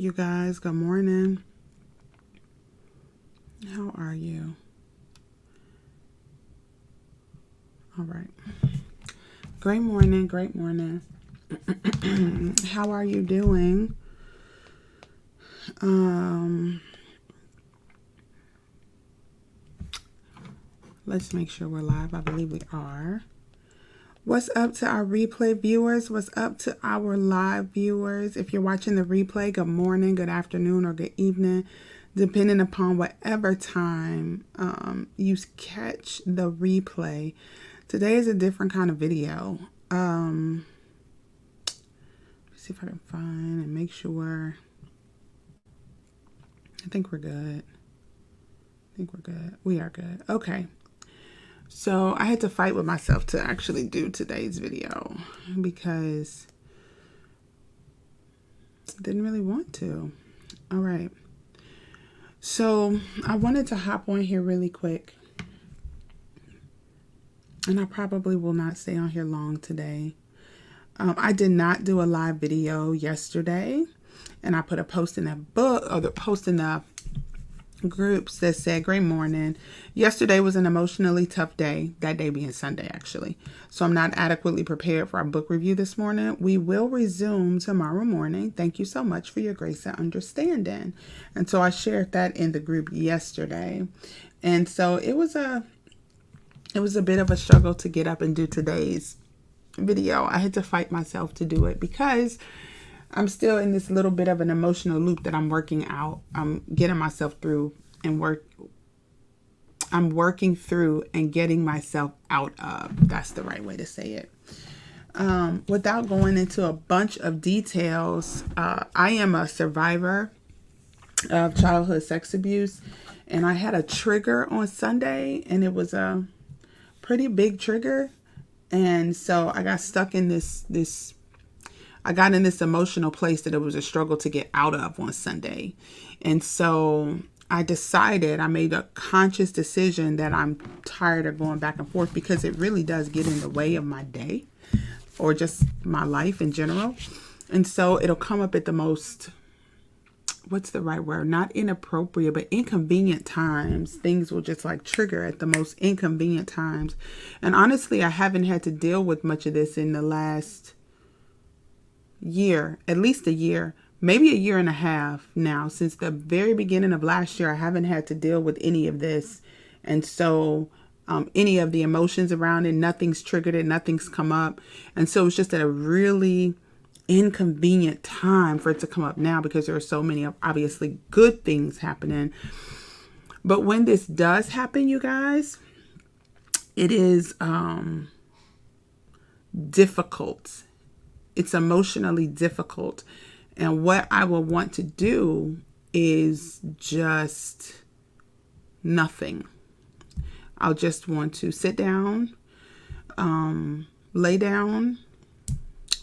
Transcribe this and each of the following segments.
you guys? Good morning. How are you? All right. Great morning. Great morning. How are you doing? Let's make sure we're live. I believe we are. What's up to our replay viewers? What's up to our live viewers? If you're watching the replay, good morning, good afternoon, or good evening, depending upon whatever time you catch the replay. Today is a different kind of video. Let's see if I can find and make sure. I think we're good. We are good. Okay. So I had to fight with myself to actually do today's video because I didn't really want to. All right. So I wanted to hop on here really quick. And I probably will not stay on here long today. I did not do a live video yesterday. And I put a post in that book, or the post in the groups that said, great morning. Yesterday was an emotionally tough day, that day being Sunday, actually. So I'm not adequately prepared for our book review this morning. We will resume tomorrow morning. Thank you so much for your grace and understanding. And so I shared that in the group yesterday. And so it was a bit of a struggle to get up and do today's video. I had to fight myself to do it because I'm still in this little bit of an emotional loop that I'm working out. I'm getting myself through and I'm working through and getting myself out of. That's the right way to say it. Without going into a bunch of details, I am a survivor of childhood sex abuse, and I had a trigger on Sunday, and it was a pretty big trigger. And so I got stuck in I got in this emotional place that it was a struggle to get out of on Sunday. And so I made a conscious decision that I'm tired of going back and forth because it really does get in the way of my day or just my life in general. And so it'll come up at the most, what's the right word? Not inappropriate, but inconvenient times. Things will just like trigger at the most inconvenient times. And honestly, I haven't had to deal with much of this in the last year, at least a year, maybe a year and a half now. Since the very beginning of last year, I haven't had to deal with any of this. And so any of the emotions around it, nothing's triggered it, nothing's come up. And so it's just at a really inconvenient time for it to come up now because there are so many obviously good things happening. But when this does happen, you guys, it is difficult. It's emotionally difficult. And what I will want to do is just nothing. I'll just want to sit down, lay down,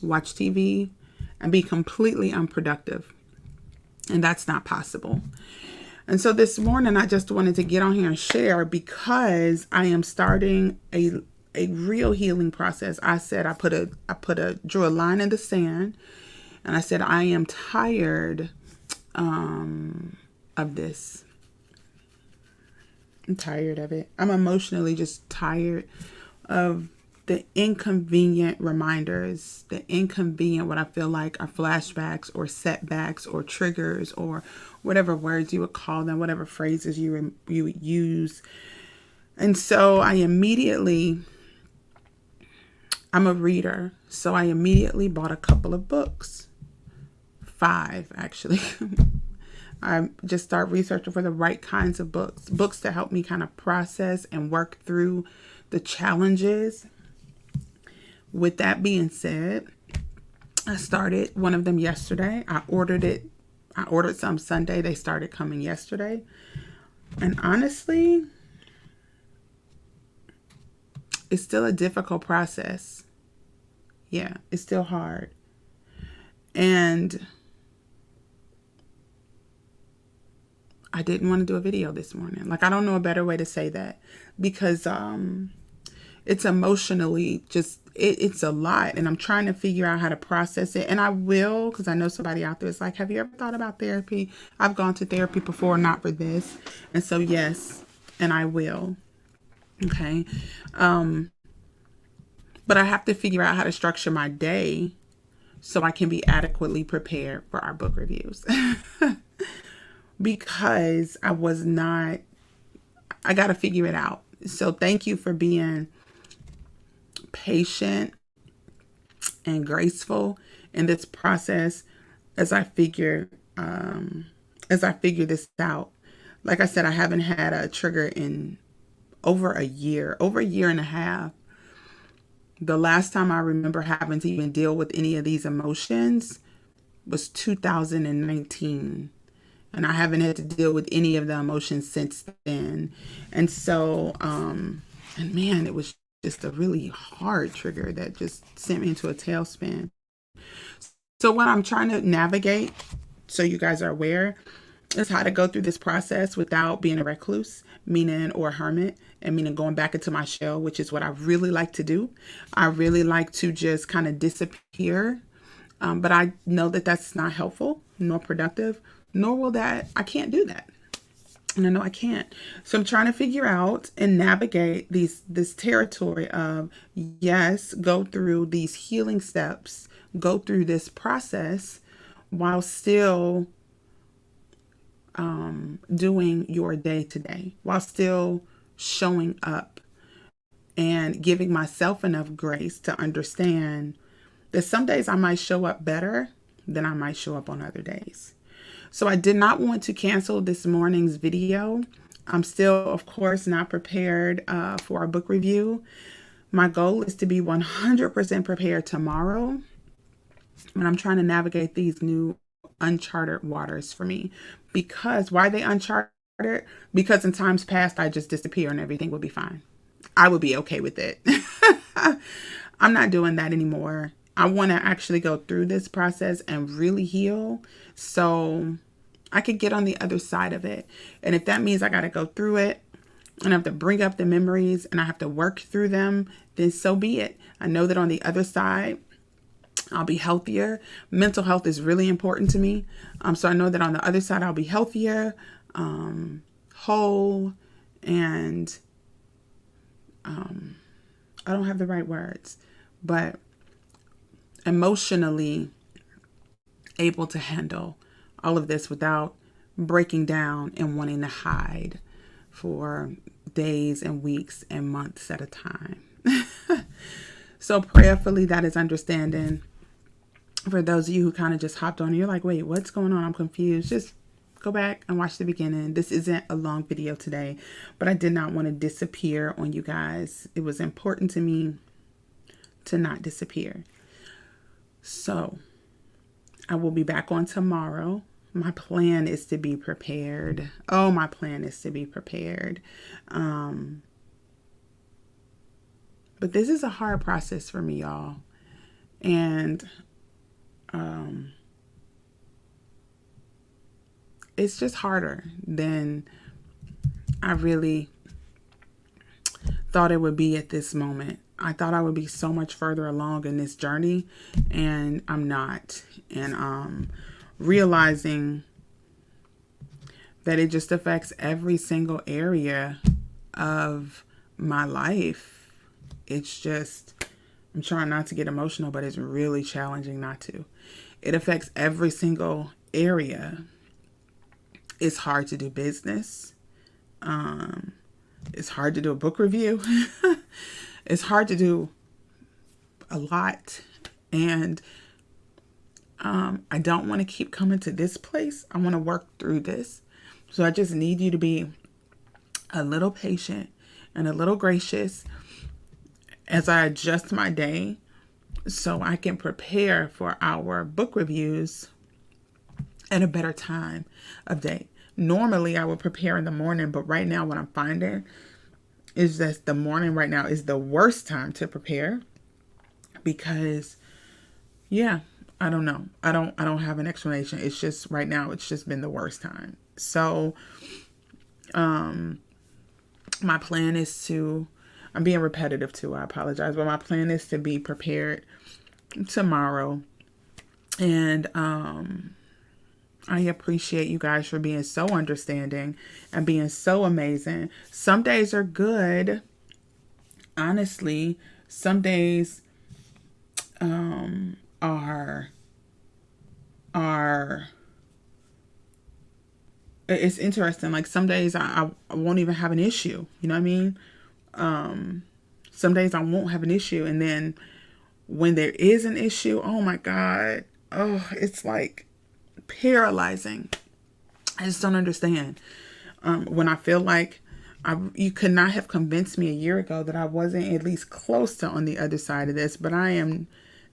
watch TV, and be completely unproductive. And that's not possible. And so this morning, I just wanted to get on here and share because I am starting a real healing process. I said, drew a line in the sand, and I said, I am tired of this. I'm tired of it. I'm emotionally just tired of the inconvenient reminders, the inconvenient, what I feel like are flashbacks or setbacks or triggers or whatever words you would call them, whatever phrases you would use. And so I'm a reader, so I immediately bought a couple of books. 5, actually. I just start researching for the right kinds of books to help me kind of process and work through the challenges. With that being said, I started one of them yesterday. I ordered some Sunday. They started coming yesterday. And honestly, it's still a difficult process. Yeah, it's still hard. And I didn't want to do a video this morning. Like, I don't know a better way to say that because it's emotionally just it's a lot, and I'm trying to figure out how to process it. And I will, because I know somebody out there is like, have you ever thought about therapy? I've gone to therapy before, not for this. And so, yes, and I will. Okay. But I have to figure out how to structure my day so I can be adequately prepared for our book reviews. Because I got to figure it out. So thank you for being patient and graceful in this process as I figure this out. Like I said, I haven't had a trigger in over a year and a half. The last time I remember having to even deal with any of these emotions was 2019. And I haven't had to deal with any of the emotions since then. And so, and man, it was just a really hard trigger that just sent me into a tailspin. So what I'm trying to navigate, so you guys are aware, is how to go through this process without being a recluse, meaning, or a hermit, and meaning going back into my shell, which is what I really like to do. I really like to just kind of disappear. But I know that that's not helpful, nor productive, nor will that, I can't do that. And I know I can't. So I'm trying to figure out and navigate this territory of, yes, go through these healing steps, go through this process while still doing your day to day, while still showing up and giving myself enough grace to understand that some days I might show up better than I might show up on other days. So I did not want to cancel this morning's video. I'm still, of course, not prepared for a book review. My goal is to be 100% prepared tomorrow. And I'm trying to navigate these new uncharted waters for me. Because, why are they uncharted? Because in times past, I just disappear and everything will be fine. I would be okay with it. I'm not doing that anymore. I want to actually go through this process and really heal so I could get on the other side of it. And if that means I got to go through it and I have to bring up the memories and I have to work through them, then so be it. I know that on the other side, I'll be healthier. Mental health is really important to me. So I know that on the other side, I'll be healthier, whole, and I don't have the right words, but emotionally able to handle all of this without breaking down and wanting to hide for days and weeks and months at a time. So prayerfully, that is understanding. For those of you who kind of just hopped on and you're like, wait, what's going on? I'm confused. Just go back and watch the beginning. This isn't a long video today, but I did not want to disappear on you guys. It was important to me to not disappear. So I will be back on tomorrow. My plan is to be prepared. Oh, my plan is to be prepared. But this is a hard process for me, y'all. And it's just harder than I really thought it would be at this moment. I thought I would be so much further along in this journey, and I'm not. And realizing that it just affects every single area of my life. It's just, I'm trying not to get emotional, but it's really challenging not to. It affects every single area. It's hard to do business. It's hard to do a book review. It's hard to do a lot. And I don't want to keep coming to this place. I want to work through this. So I just need you to be a little patient and a little gracious as I adjust my day so I can prepare for our book reviews at a better time of day. Normally I would prepare in the morning, but right now what I'm finding is that the morning right now is the worst time to prepare because, yeah, I don't know. I don't have an explanation. It's just right now, it's just been the worst time. So, my plan is to I'm being repetitive too. I apologize. But my plan is to be prepared tomorrow. And I appreciate you guys for being so understanding and being so amazing. Some days are good. Honestly, some days are it's interesting. Like some days I won't even have an issue. You know what I mean? Some days I won't have an issue. And then when there is an issue, oh my God. Oh, it's like paralyzing. I just don't understand. When I feel like you could not have convinced me a year ago that I wasn't at least close to on the other side of this, but I am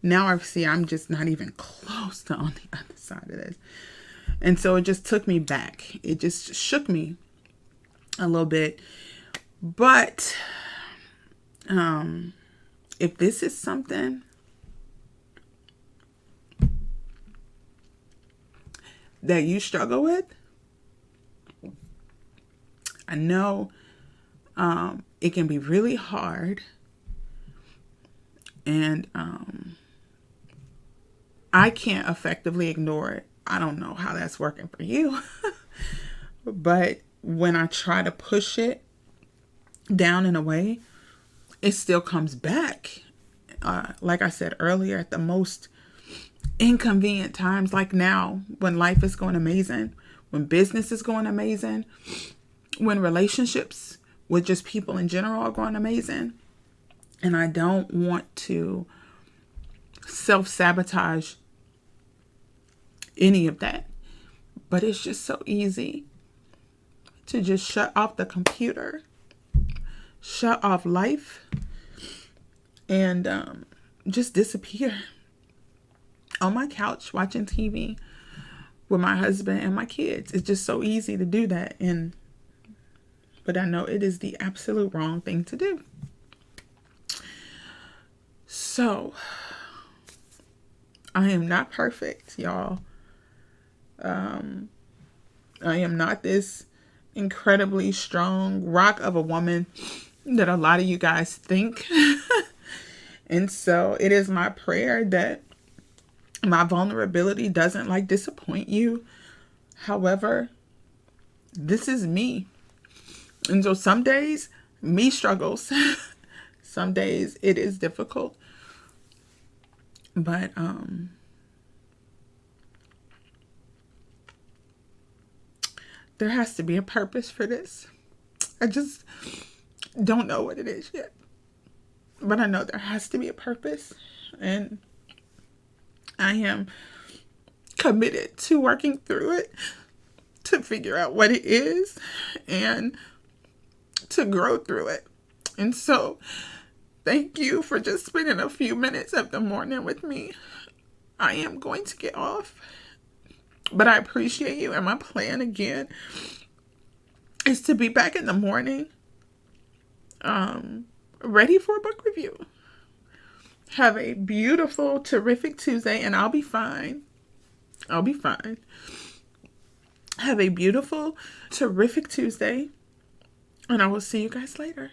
now. I see I'm just not even close to on the other side of this. And so it just took me back. It just shook me a little bit. But if this is something that you struggle with, I know it can be really hard. And I can't effectively ignore it. I don't know how that's working for you. But when I try to push it down in a way, it still comes back. Like I said earlier, at the most inconvenient times, like now, when life is going amazing, when business is going amazing, when relationships with just people in general are going amazing. And I don't want to self-sabotage any of that. But it's just so easy to just shut off the computer, shut off life, and just disappear on my couch watching TV with my husband and my kids. It's just so easy to do that. But I know it is the absolute wrong thing to do. So, I am not perfect, y'all. I am not this incredibly strong rock of a woman that a lot of you guys think. And so it is my prayer that my vulnerability doesn't disappoint you. However, this is me. And so some days me struggles. Some days it is difficult. But there has to be a purpose for this. I just don't know what it is yet. But I know there has to be a purpose. And I am committed to working through it, to figure out what it is, and to grow through it. And so, thank you for just spending a few minutes of the morning with me. I am going to get off, but I appreciate you. And my plan again is to be back in the morning, ready for a book review. Have a beautiful, terrific Tuesday, and I'll be fine. I'll be fine. Have a beautiful, terrific Tuesday, and I will see you guys later.